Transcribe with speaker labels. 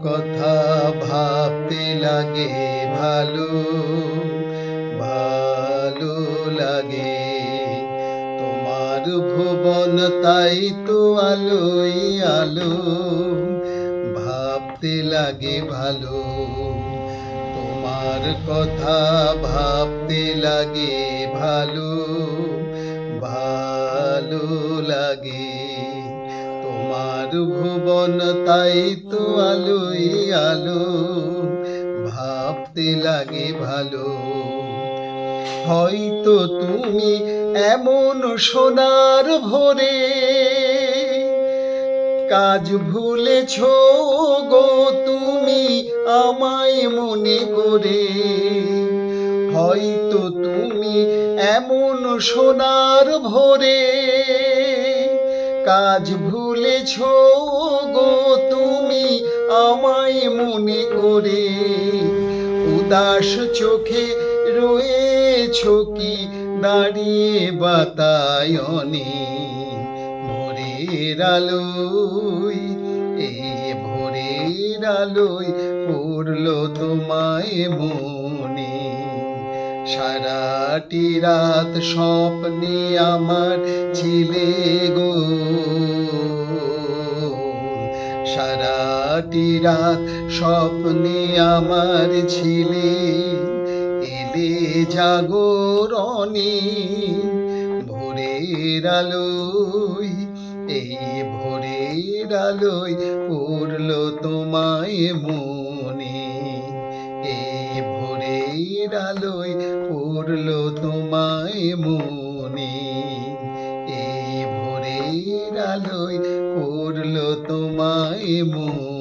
Speaker 1: কথা ভাবতে লাগে ভালো, ভালো লাগে। তোমার ভুবন তাই তো আলোই আলো, ভাবতে লাগে ভালো। তোমার কথা ভাবতে লাগে ভালো, ভালো লাগে। তোমার ভুবন তাই তো আলোই আলো, ভাবতে লাগে ভালো। হয়তো তুমি এমন সোনার ভোরে কাজ ভুলেছ গো তুমি আমায় মনে করে। হয়তো তুমি এমন সোনার ভোরে কাজ ভুলেছ গো তুমি আমায় মনে করে। উদাস চোখে রয়েছ কি দাঁড়িয়ে বাতায়নে, ভোরের আলোয় ভোরের আলোয় পড়লো তোমায় মনে। সারাটি রাত স্বপ্নে আমার ছিলে গো, সারাটি রাত স্বপ্নে আমার ছিলে। এলে জাগরণে ভোরের আলোয়, ভোরের আলোয় পড়লো তোমায় মনে। ভোরের আলোয় পড়লো তোমায় মনে। ভোরের আলোয় পড়লো তোমায় মনে।